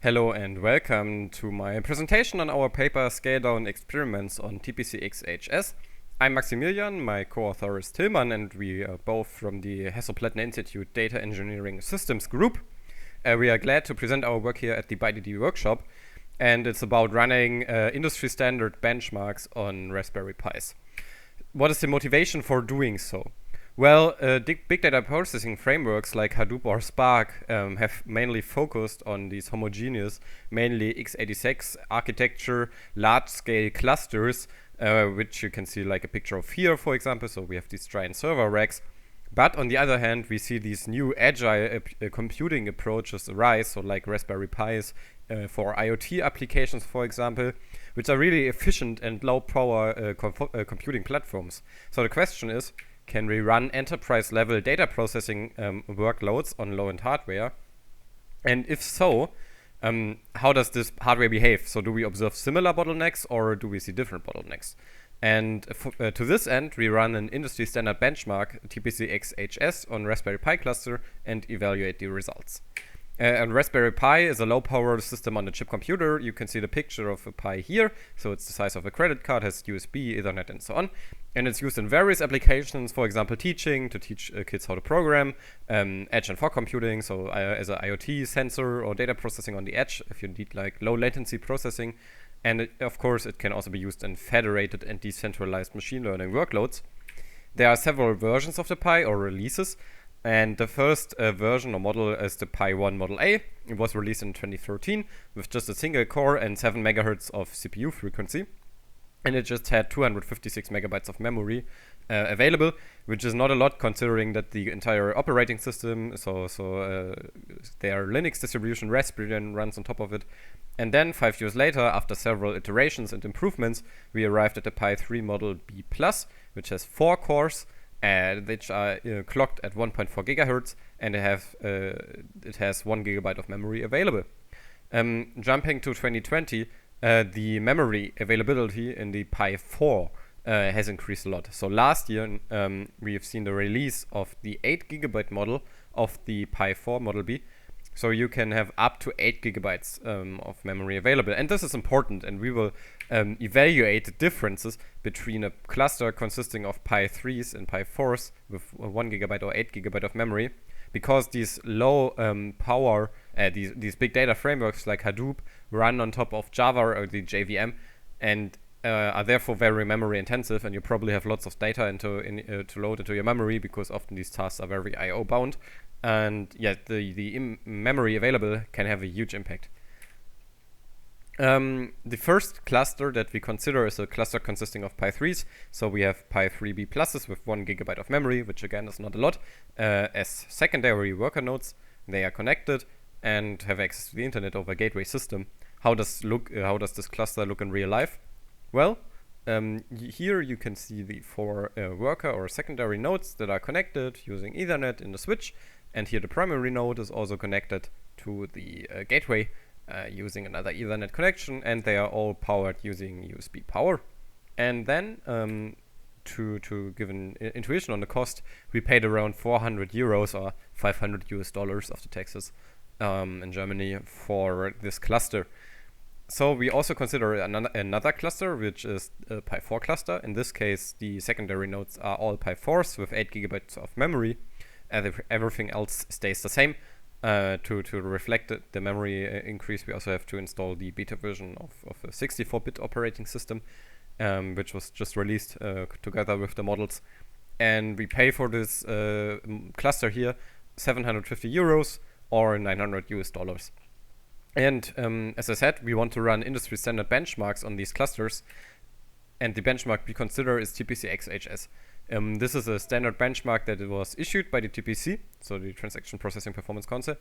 Hello and welcome to my presentation on our paper Scale-Down Experiments on TPCx-HS. I'm Maximilian, my co-author is Tillmann, and we are both from the Hasso-Plattner Institute Data Engineering Systems Group. We are glad to present our work here at the BiDEDE workshop, and it's about running industry standard benchmarks on Raspberry Pis. What is the motivation for doing so? Well, big data processing frameworks like Hadoop or Spark have mainly focused on these homogeneous, mainly x86 architecture, large-scale clusters, which you can see like a picture of here, for example. So we have these giant server racks. But on the other hand, we see these new agile computing approaches arise, so like Raspberry Pis for IoT applications, for example, which are really efficient and low-power computing platforms. So the question is, can we run enterprise-level data processing workloads on low-end hardware? And if so, how does this hardware behave? So do we observe similar bottlenecks or do we see different bottlenecks? And to this end, we run an industry standard benchmark, TPCx-HS, on Raspberry Pi cluster and evaluate the results. And Raspberry Pi is a low-power system on a chip computer. You can see the picture of a Pi here. So it's the size of a credit card, has USB, Ethernet, and so on. And it's used in various applications, for example, teaching, to teach kids how to program, edge and fog computing, so as an IoT sensor or data processing on the edge, if you need like low latency processing. And of course, it can also be used in federated and decentralized machine learning workloads. There are several versions of the Pi or releases. And the first version or model is the Pi 1 Model A. It was released in 2013 with just a single core and 7 MHz of CPU frequency. And it just had 256 megabytes of memory available, which is not a lot considering that the entire operating system, their Linux distribution, Raspberry, runs on top of it. And then 5 years later, after several iterations and improvements, we arrived at the Pi 3 Model B+, which has 4 cores, which are clocked at 1.4 gigahertz, and it has 1 gigabyte of memory available. Jumping to 2020, the memory availability in the Pi 4 has increased a lot. So last year, we have seen the release of the 8 gigabyte model of the Pi 4 Model B. So you can have up to 8 gigabytes of memory available. And this is important, and we will evaluate the differences between a cluster consisting of Pi 3s and Pi 4s with 1 gigabyte or 8 gigabyte of memory, because these low power, these big data frameworks like Hadoop run on top of Java or the JVM and are therefore very memory intensive, and you probably have lots of data to load into your memory because often these tasks are very I/O bound. And yeah, the memory available can have a huge impact. The first cluster that we consider is a cluster consisting of Pi 3s. So we have Pi 3B pluses with 1 gigabyte of memory, which again is not a lot, as secondary worker nodes. They are connected and have access to the internet over a gateway system. How does this cluster look in real life? Well, here you can see the 4 worker or secondary nodes that are connected using Ethernet in the switch. And here the primary node is also connected to the gateway using another Ethernet connection, and they are all powered using USB power. And then to give an intuition on the cost, we paid around 400 euros or $500 US after taxes in Germany for this cluster. So we also consider another cluster, which is a Pi 4 cluster. In this case, the secondary nodes are all Pi 4s with 8 gigabytes of memory. Everything else stays the same. To reflect the memory increase, we also have to install the beta version of a 64-bit operating system, which was just released together with the models. And we pay for this cluster here 750 euros or $900 US. And as I said, we want to run industry standard benchmarks on these clusters. And the benchmark we consider is TPCx-HS. This is a standard benchmark that was issued by the TPC, so the Transaction Processing Performance Council,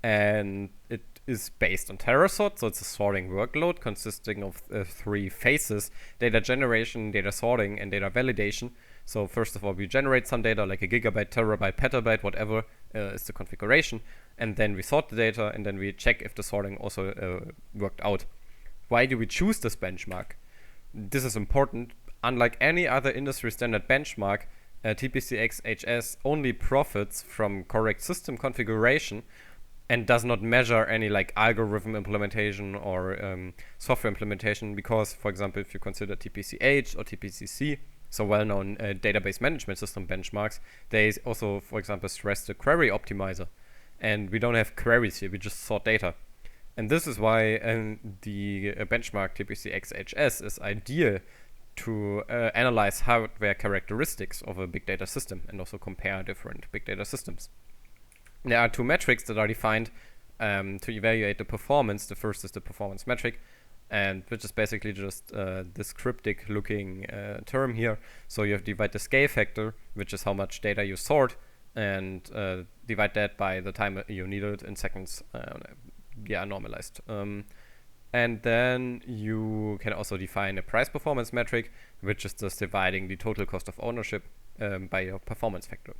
and it is based on TerraSort, so it's a sorting workload consisting of 3 phases: data generation, data sorting, and data validation. So first of all, we generate some data like a gigabyte, terabyte, petabyte, whatever is the configuration, and then we sort the data, and then we check if the sorting also worked out. Why do we choose this benchmark? This is important. Unlike any other industry standard benchmark, TPCx-HS only profits from correct system configuration and does not measure any like algorithm implementation or software implementation, because, for example, if you consider TPCh or TPCc, so well-known database management system benchmarks, they also, for example, stress the query optimizer. And we don't have queries here, we just sort data. And this is why the benchmark TPCx-HS is ideal to analyze hardware characteristics of a big data system and also compare different big data systems. There are two metrics that are defined to evaluate the performance. The first is the performance metric, and which is basically just this cryptic looking term here. So you have to divide the scale factor, which is how much data you sort, and divide that by the time you need it in seconds, normalized. And then you can also define a price performance metric, which is just dividing the total cost of ownership by your performance factor.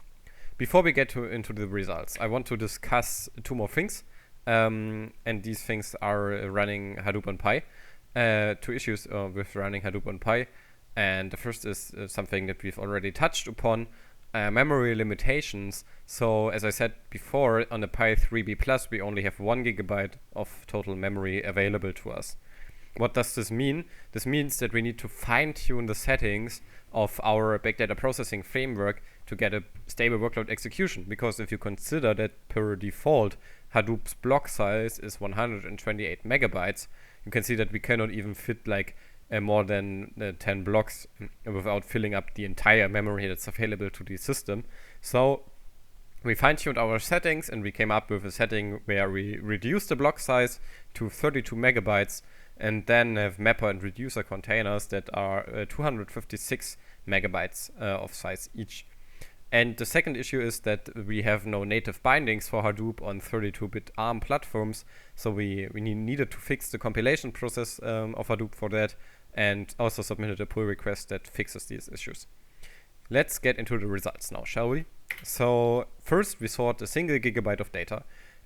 Before we get into the results, I want to discuss two more things. And these things are running Hadoop on Pi. Two issues with running Hadoop on Pi. And the first is something that we've already touched upon, memory limitations. So as I said before, on the Pi 3B Plus, we only have 1 GB of total memory available to us. What does this mean? This means that we need to fine-tune the settings of our big data processing framework to get a stable workload execution. Because if you consider that per default, Hadoop's block size is 128 megabytes, you can see that we cannot even fit like more than 10 blocks without filling up the entire memory that's available to the system. So we fine-tuned our settings and we came up with a setting where we reduce the block size to 32 megabytes and then have mapper and reducer containers that are 256 megabytes of size each. And the second issue is that we have no native bindings for Hadoop on 32-bit ARM platforms, so we needed to fix the compilation process of Hadoop for that, and also submitted a pull request that fixes these issues. Let's get into the results now, shall we? So first we sort a single gigabyte of data,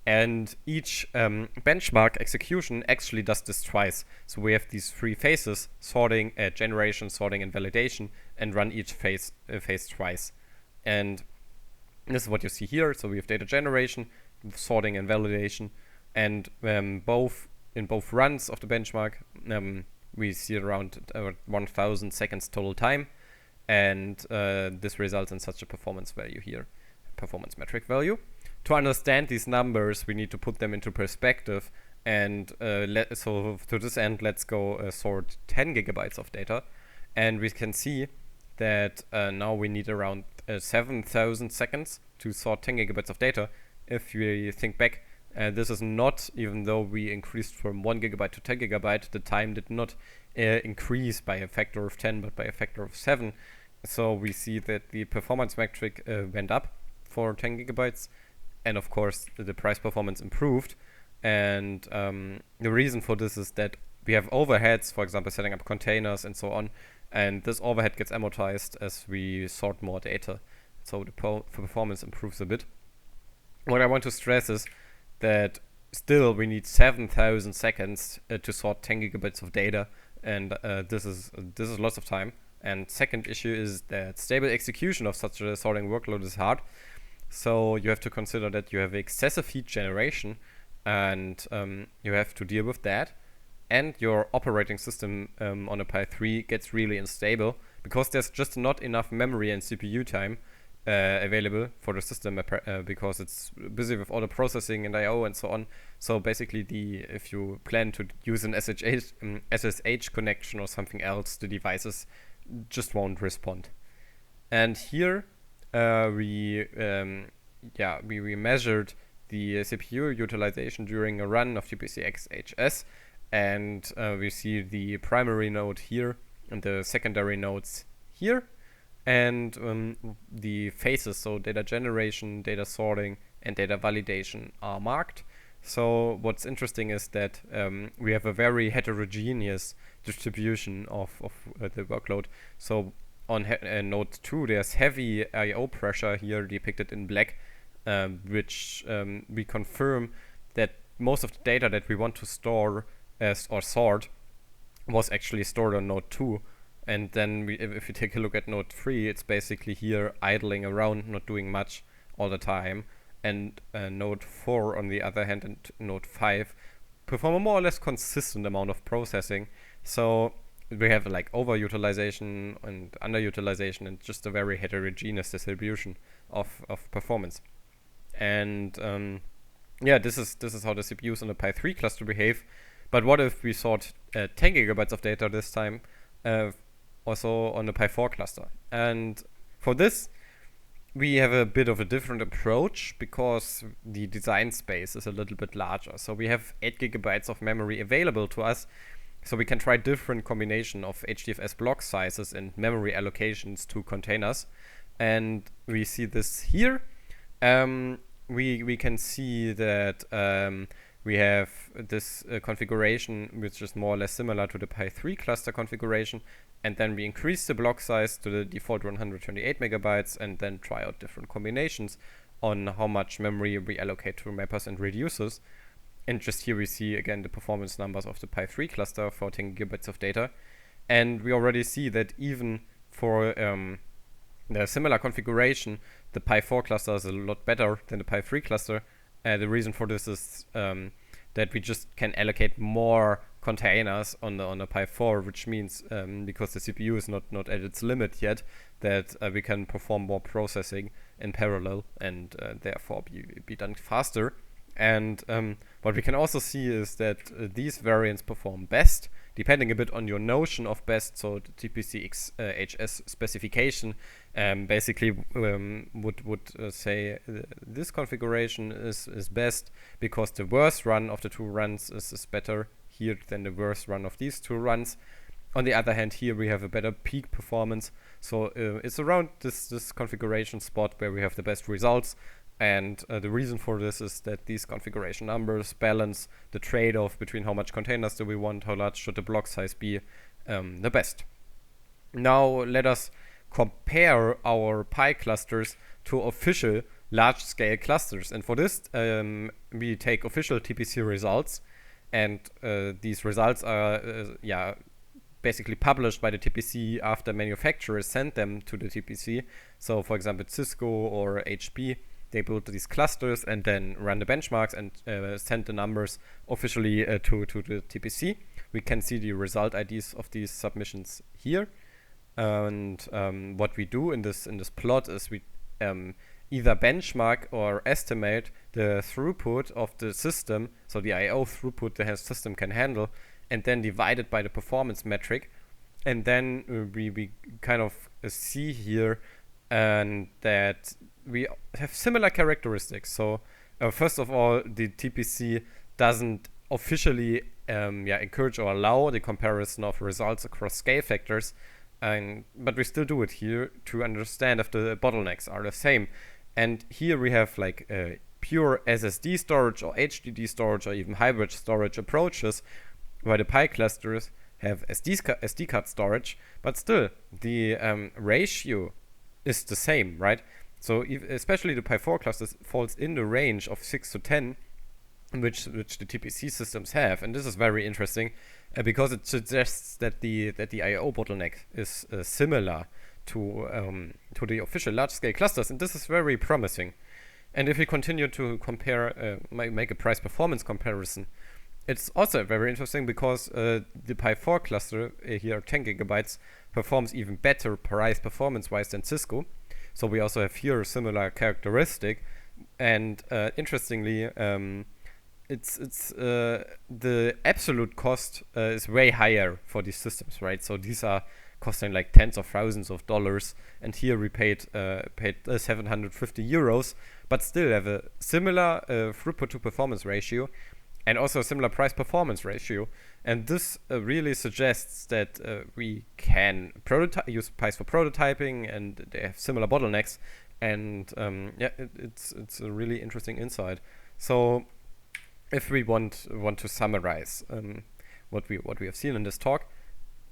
and each benchmark execution actually does this twice. So we have these three phases: sorting, generation, sorting, and validation, and run each phase twice. And this is what you see here. So we have data generation, sorting, and validation, and in both runs of the benchmark, we see around 1,000 seconds total time, and this results in such a performance value here, performance metric value. To understand these numbers, we need to put them into perspective, and so to this end, let's go sort 10 gigabytes of data, and we can see that now we need around 7,000 seconds to sort 10 gigabytes of data. If we think back, this is not, even though we increased from 1 gigabyte to 10 gigabyte, the time did not increase by a factor of 10, but by a factor of 7. So we see that the performance metric went up for 10 gigabytes, and of course the price performance improved. And the reason for this is that we have overheads, for example, setting up containers and so on, and this overhead gets amortized as we sort more data. So the performance improves a bit. What I want to stress is that still we need 7,000 seconds to sort 10 gigabytes of data, and this is lots of time. And second issue is that stable execution of such a sorting workload is hard. So you have to consider that you have excessive heat generation, and you have to deal with that. And your operating system on a Pi 3 gets really unstable because there's just not enough memory and CPU time available for the system because it's busy with all the processing and I/O and so on. So basically, if you plan to use an SSH connection or something else, the devices just won't respond. And here we measured the CPU utilization during a run of TPCx-HS. And we see the primary node here and the secondary nodes here, and the phases, so data generation, data sorting, and data validation are marked. So what's interesting is that we have a very heterogeneous distribution of the workload. So on node 2 there's heavy I/O pressure here depicted in black, which we confirm that most of the data that we want to store or sort was actually stored on node 2, and then if you take a look at node 3, it's basically here idling around, not doing much all the time, and node 4 on the other hand and node 5 perform a more or less consistent amount of processing. So we have like overutilization and underutilization and just a very heterogeneous distribution of performance. And yeah, this is how the CPUs on the Pi 3 cluster behave. But what if we sort 10 gigabytes of data this time also on the Pi 4 cluster? And for this, we have a bit of a different approach because the design space is a little bit larger. So we have 8 gigabytes of memory available to us. So we can try different combination of HDFS block sizes and memory allocations to containers. And we see this here. We can see that we have this configuration which is more or less similar to the Pi 3 cluster configuration, and then we increase the block size to the default 128 megabytes and then try out different combinations on how much memory we allocate to mappers and reducers. And just here we see again the performance numbers of the Pi 3 cluster for 10 gigabytes of data, and we already see that even for the similar configuration, the Pi 4 cluster is a lot better than the Pi 3 cluster. The reason for this is that we just can allocate more containers on the Pi 4, which means because the CPU is not at its limit yet, that we can perform more processing in parallel and therefore be done faster. And what we can also see is that these variants perform best, depending a bit on your notion of best. So the TPCx-HS specification basically would say this configuration is best because the worst run of the two runs is better here than the worst run of these two runs. On the other hand, here we have a better peak performance. So it's around this configuration spot where we have the best results. And the reason for this is that these configuration numbers balance the trade-off between how much containers do we want, how large should the block size be, the best. Now let us compare our Pi clusters to official large-scale clusters. And for this, we take official TPC results. And these results are basically published by the TPC after manufacturers send them to the TPC. So for example, Cisco or HP, they build these clusters and then run the benchmarks and send the numbers officially to the TPC. We can see the result IDs of these submissions here. And what we do in this plot is we either benchmark or estimate the throughput of the system, so the I/O throughput the system can handle, and then divide it by the performance metric. And then we kind of see here that we have similar characteristics. So first of all, the TPC doesn't officially encourage or allow the comparison of results across scale factors, but we still do it here to understand if the bottlenecks are the same. And here we have like pure SSD storage or HDD storage or even hybrid storage approaches, where the Pi clusters have SD card storage, but still the ratio is the same, right? So especially the Pi 4 clusters falls in the range of 6 to 10, which the TPC systems have, and this is very interesting because it suggests that the I/O bottleneck is similar to the official large-scale clusters, and this is very promising. And if we continue to compare, make a price-performance comparison, it's also very interesting because the Pi 4 cluster here, 10 gigabytes, performs even better price performance-wise than Cisco. So we also have here a similar characteristic, and interestingly, it's the absolute cost is way higher for these systems, right? So these are costing like tens of thousands of dollars, and here we paid 750 euros, but still have a similar throughput to performance ratio, and also a similar price performance ratio. And this really suggests that we can use Pis for prototyping, and they have similar bottlenecks. And it's a really interesting insight. So if we want to summarize what we have seen in this talk,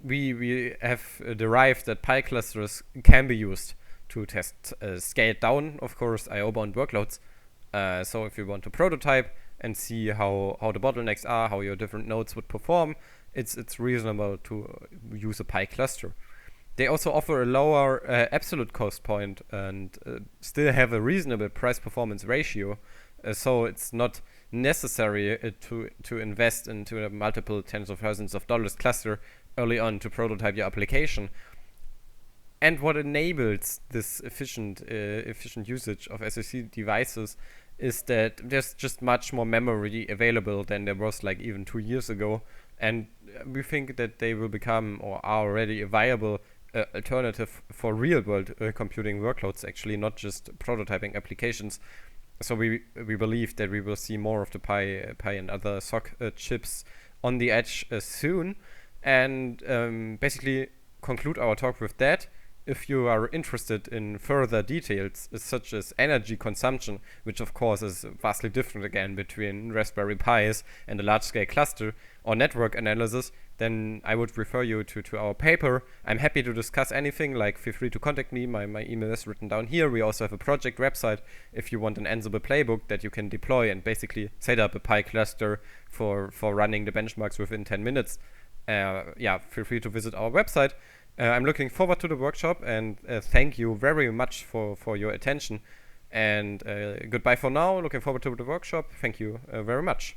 we have derived that Pi clusters can be used to test scaled down, of course, I/O-bound workloads. So if you want to prototype and see how the bottlenecks are, how your different nodes would perform, it's reasonable to use a Pi cluster. They also offer a lower absolute cost point and still have a reasonable price-performance ratio. So it's not necessary to invest into a multiple tens of thousands of dollars cluster early on to prototype your application. And what enables this efficient usage of SoC devices is that there's just much more memory available than there was like even 2 years ago. And we think that they will become or are already a viable alternative for real-world computing workloads, actually, not just prototyping applications. So we believe that we will see more of the Pi and other SoC chips on the edge soon. And basically conclude our talk with that. If you are interested in further details, such as energy consumption, which of course is vastly different again between Raspberry Pis and a large-scale cluster, or network analysis, then I would refer you to our paper. I'm happy to discuss anything, like feel free to contact me. My email is written down here. We also have a project website if you want an Ansible playbook that you can deploy and basically set up a Pi cluster for running the benchmarks within 10 minutes. Feel free to visit our website. I'm looking forward to the workshop, and thank you very much for your attention. And goodbye for now. Looking forward to the workshop. Thank you very much.